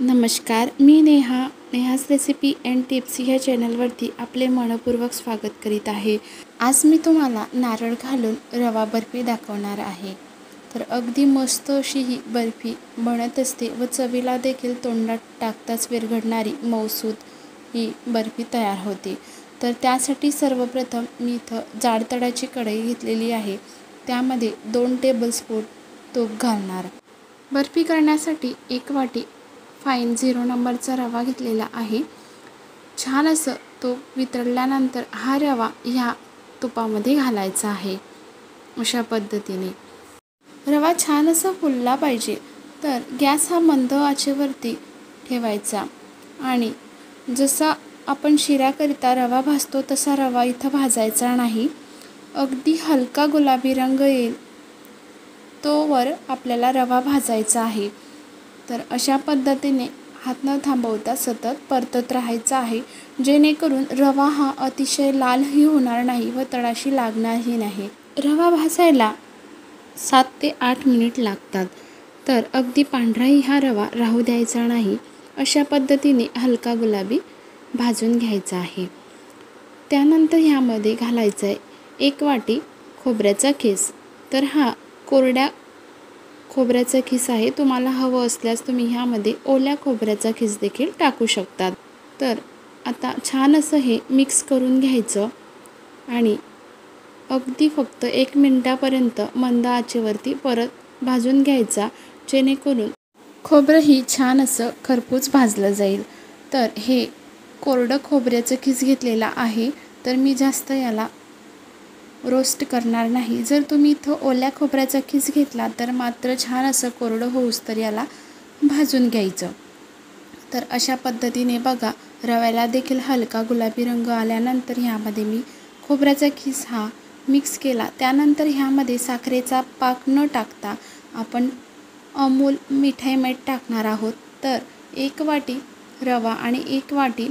नमस्कार, मी नेहास recipe and tips ह्या चॅनलवरती आपले मनपूर्वक स्वागत करीत आहे। आज मी तुम्हाला नारळ घालून रवा बर्फी दाखवणार आहे। तर अगदी मस्त अशी ही बर्फी बनत असते व चवीला देखील तोंडात टाकताच विरघळणारी मऊसूत ही बर्फी तयार होते। तर त्यासाठी सर्वप्रथम मी इथं जाड तळाची कढई घेतलेली आहे, त्यामध्ये 2 टेबलस्पून तूप घालणार। बर्फी करण्यासाठी 1 वाटी फाईन 0 नंबरचा रवा घेतलेला आहे। छान असं तो वितळल्यानंतर हा रवा ह्या तुपामध्ये घालायचा आहे। अशा पद्धतीने रवा छान असा फुलला पाहिजे, तर गॅस हा मंद आचेवरती ठेवायचा आणि जसा आपण शिऱ्याकरिता रवा भाजतो तसा रवा इथं भाजायचा नाही। अगदी हलका गुलाबी रंग येईल तोवर आपल्याला रवा भाजायचा आहे। तर अशा पद्धतीने हात न थांबवता सतत परतत राहायचा आहे, जेणेकरून रवा हा अतिशय लालही होणार नाही व तळाशी लागणारही नाही। रवा भाजायला 7 ते 8 मिनिट लागतात, तर अगदी पांढराही हा रवा राहू द्यायचा नाही। अशा पद्धतीने हलका गुलाबी भाजून घ्यायचा आहे। त्यानंतर ह्यामध्ये घालायचं आहे 1 वाटी खोबऱ्याचा खीस। तर हा कोरड्या खोबऱ्याचा खीस आहे, तुम्हाला हवं असल्यास तुम्ही ह्यामध्ये ओल्या खोबऱ्याचा खीस देखील टाकू शकतात। तर आता छान असं हे मिक्स करून घ्यायचं आणि अगदी फक्त 1 मिनिटापर्यंत मंद आचेवरती परत भाजून घ्यायचा, जेणेकरून खोबरंही छान असं खरपूस भाजलं जाईल। तर हे कोरडं खोबऱ्याचं खीस घेतलेला आहे, तर मी जास्त याला रोस्ट करणार नाही। जर तुम्ही इथं ओल्या खोबऱ्याचा खीस घेतला तर मात्र छान असं कोरडं होऊस तर याला भाजून घ्यायचं। तर अशा पद्धतीने बघा, रव्याला देखील हलका गुलाबी रंग आल्यानंतर ह्यामध्ये मी खोबऱ्याचा खीस हा मिक्स केला। त्यानंतर ह्यामध्ये साखरेचा पाक न टाकता आपण अमूल मिठाई मेड टाकणार आहोत। तर 1 वाटी रवा आणि 1 वाटी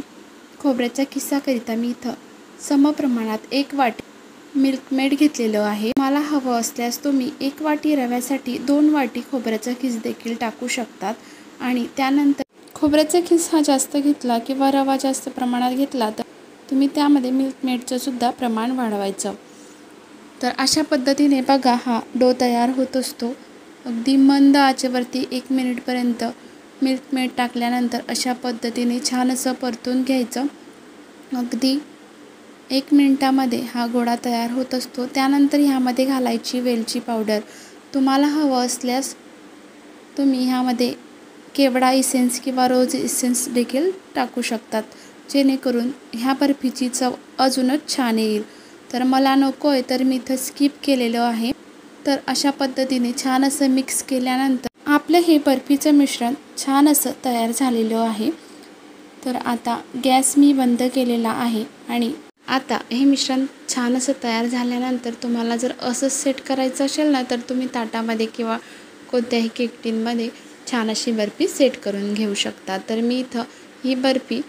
खोबऱ्याच्या खिसाकरिता मी इथं समप्रमाणात 1 वाटी मिल्क मेड घेतलेलं आहे। मला हवं असल्यास तुम्ही 1 वाटी रव्यासाठी 2 वाटी खोबऱ्याचा खीस देखील टाकू शकतात आणि त्यानंतर खोबऱ्याचा खीस हा जास्त घेतला किंवा रवा जास्त प्रमाणात घेतला तर तुम्ही त्यामध्ये मिल्क मेडचं सुद्धा प्रमाण वाढवायचं। तर अशा पद्धतीने बघा, हा डो तयार होत असतो। अगदी मंद आचेवरती 1 मिनिटपर्यंत मिल्क मेड टाकल्यानंतर अशा पद्धतीने छान असं परतून घ्यायचं। अगदी 1 मिनिटामध्ये हा गोळा तयार होत असतो। त्यानंतर ह्यामध्ये घालायची वेलची पावडर। तुम्हाला हवं असल्यास तुम्ही ह्यामध्ये केवडा इसेन्स किंवा रोज इसेन्स देखील टाकू शकतात, जेणेकरून ह्या बर्फीची चव अजूनच छान येईल। तर मला नको आहे तर मी इथं स्किप केलेलं आहे। तर अशा पद्धतीने छान असं मिक्स केल्यानंतर आपलं हे बर्फीचं मिश्रण छान असं तयार झालेलं आहे। तर आता गॅस मी बंद केलेला आहे आणि आता हे मिश्रण छान असं तयार झाल्यानंतर तुम्हाला जर असं सेट करायचं असेल ना, तर तुम्ही ताटामध्ये किंवा कोणत्याही केक टिनमध्ये छान अशी बर्फी सेट करून घेऊ शकता। तर मी इथं ही बर्फी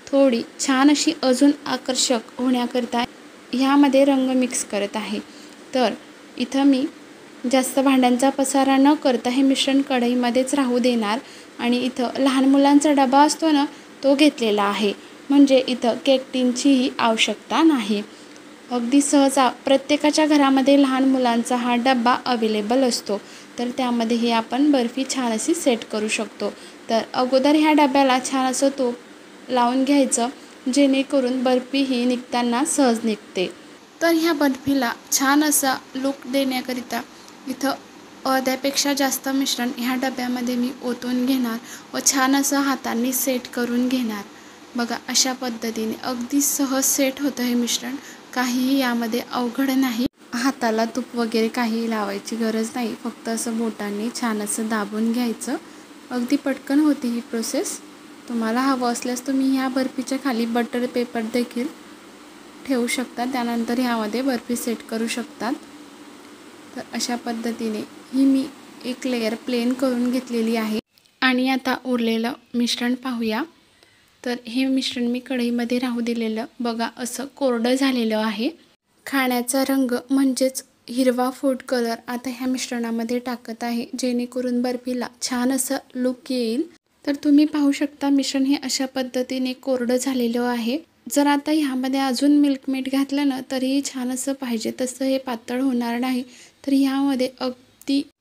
थोडी छान अशी अजून आकर्षक होण्याकरिता ह्यामध्ये रंग मिक्स करत आहे। तर इथं मी जास्त भांड्यांचा पसारा न करता हे मिश्रण कढईमध्येच राहू देणार आणि इथं लहान मुलांचा डबा असतो ना, तो घेतलेला आहे, म्हणजे इथं केक टिनचीही आवश्यकता नाही। अगदी सहज प्रत्येकाच्या घरामध्ये लहान मुलांचा हा डबा अवेलेबल असतो, तर त्यामध्ये ही आपण बर्फी छान अशी सेट करू शकतो। तर अगोदर ह्या डब्याला छान असं तूप लावून घ्यायचं, जेणेकरून बर्फी ही निघताना सहज निघते। तर ह्या बर्फीला छान असा लुक देण्याकरिता इथं अर्ध्यापेक्षा जास्त मिश्रण ह्या डब्यामध्ये मी ओतून घेणार व छान असं हातांनी सेट करून घेणार। बघा, अशा पद्धतीने अगदी सहज सेट होतं हे मिश्रण, काहीही यामध्ये अवघड नाही। हाताला तूप वगैरे काही लावायची गरज नाही, फक्त असं बोटांनी छान असं दाबून घ्यायचं। अगदी पटकन होती ही प्रोसेस। तुम्हाला हवं असल्यास तुम्ही ह्या बर्फीच्या खाली बटर पेपर देखील ठेवू शकता, त्यानंतर ह्यामध्ये बर्फी सेट करू शकतात। तर अशा पद्धतीने ही मी एक लेयर प्लेन करून घेतलेली आहे आणि आता उरलेलं मिश्रण पाहूया। तर हे मिश्रण मी कढईमध्ये राहू दिलेलं, बघा असं कोरडं झालेलं आहे। खाण्याचा रंग म्हणजेच हिरवा फूड कलर आता ह्या मिश्रणामध्ये टाकत आहे, जेणेकरून बर्फीला छान असं लुक येईल। तर तुम्ही पाहू शकता मिश्रण हे अशा पद्धतीने कोरडं झालेलं आहे. जर आता ह्यामध्ये अजून मिल्क मेड घातलं ना तरीही छान असं पाहिजे तसं हे पातळ होणार नाही. तर ह्यामध्ये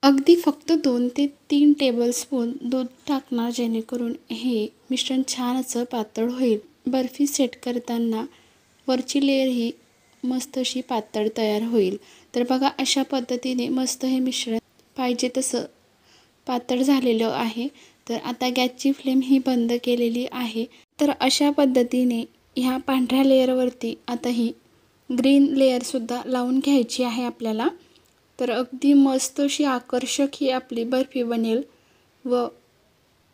अगदी फक्त 2 ते 3 टेबलस्पून दूध टाकणार, जेणेकरून हे मिश्रण छान असं पातळ होईल. बर्फी सेट करताना वरची लेयर ही मस्त अशी पातळ तयार होईल. तर बघा अशा पद्धतीने मस्त हे मिश्रण पाहिजे तसं पातळ झालेलं आहे. तर आता गॅसची फ्लेम ही बंद केलेली आहे. तर अशा पद्धतीने ह्या पांढऱ्या लेयरवरती आता ही ग्रीन लेयरसुद्धा लावून घ्यायची आहे आपल्याला. तर अगदी मस्त अशी आकर्षक ही आपली बर्फी बनेल व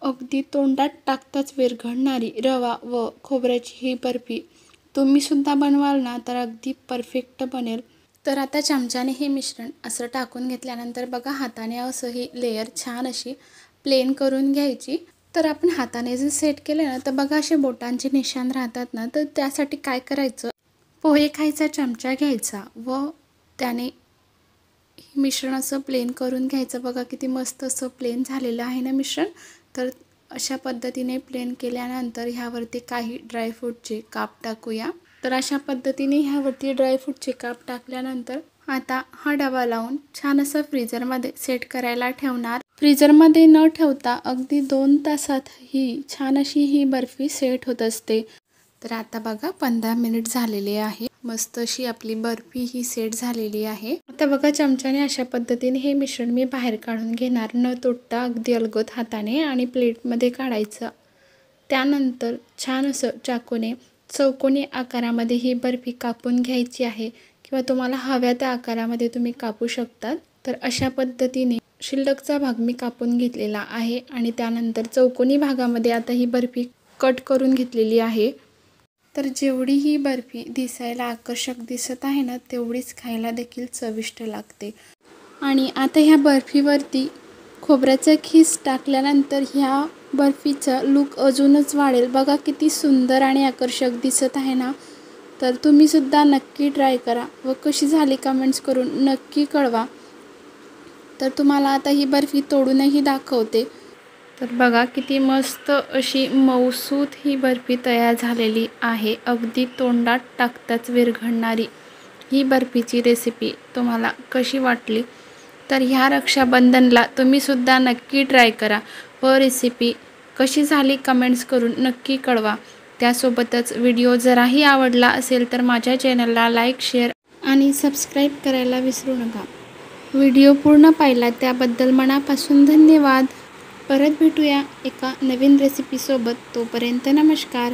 अगदी तोंडात टाकताच विरघळणारी रवा व खोबऱ्याची ही बर्फी तुम्हीसुद्धा बनवाल ना तर अगदी परफेक्ट बनेल. तर आता चमच्याने हे मिश्रण असं टाकून घेतल्यानंतर बघा हाताने असं ही लेयर छान अशी प्लेन करून घ्यायची. तर आपण हाताने जर सेट केलं ना तर बघा असे बोटांचे निशाण राहतात ना, तर त्यासाठी काय करायचं, पोहे खायचा चमचा घ्यायचा व त्याने मिश्रण असं प्लेन करून घ्यायचं. बघा किती मस्त असं प्लेन झालेलं आहे ना मिश्रण. तर अशा पद्धतीने प्लेन केल्यानंतर ह्यावरती काही ड्रायफ्रूटचे काप टाकूया. तर अशा पद्धतीने ह्यावरती ड्रायफ्रूटचे काप टाकल्यानंतर आता हा डबा लावून छान असं फ्रीजरमध्ये सेट करायला ठेवणार. फ्रीजरमध्ये न ठेवता अगदी 2 तासात ही छान अशी ही बर्फी सेट होत असते. तर आता बघा 15 मिनिट झालेले आहे. मस्त अशी आपली बर्फी ही सेट झालेली आहे. आता बघा चमच्याने अशा पद्धतीने हे मिश्रण मी बाहेर काढून घेणार, न तोडता अगदी अलगद हाताने, आणि प्लेटमध्ये काढायचं. त्यानंतर छान असं चाकूने चौकोनी आकारामध्ये ही बर्फी कापून घ्यायची आहे, किंवा तुम्हाला हव्या त्या आकारामध्ये तुम्ही कापू शकतात. तर अशा पद्धतीने शिल्लकचा भाग मी कापून घेतलेला आहे आणि त्यानंतर चौकोनी भागामध्ये आता ही बर्फी कट करून घेतलेली आहे. तर जेवढी ही बर्फी दिसायला आकर्षक दिसत आहे ना, तेवढीच खायला देखील चविष्ट लागते. आणि आता ह्या बर्फीवरती खोबऱ्याचा खीस टाकल्यानंतर ह्या बर्फीचा लूक अजूनच वाढेल. बघा किती सुंदर आणि आकर्षक दिसत आहे ना. तर तुम्हीसुद्धा नक्की ट्राय करा व कशी झाली कमेंट्स करून नक्की कळवा. तर तुम्हाला आता ही बर्फी तोडूनही दाखवते. तर बघा किती मस्त अशी मऊसूत ही बर्फी तयार झालेली आहे. अगदी तोंडात टाकताच विरघळणारी ही बर्फीची रेसिपी तुम्हाला कशी वाटली, तर ह्या रक्षाबंधनला तुम्हीसुद्धा नक्की ट्राय करा व रेसिपी कशी झाली कमेंट्स करून नक्की कळवा. त्यासोबतच व्हिडिओ जराही आवडला असेल तर माझ्या चॅनलला लाईक, शेअर आणि सबस्क्राईब करायला विसरू नका. व्हिडिओ पूर्ण पाहिला त्याबद्दल मनापासून धन्यवाद. परत भेटूया एका नवीन रेसिपीसोबत. तोपर्यंत नमस्कार.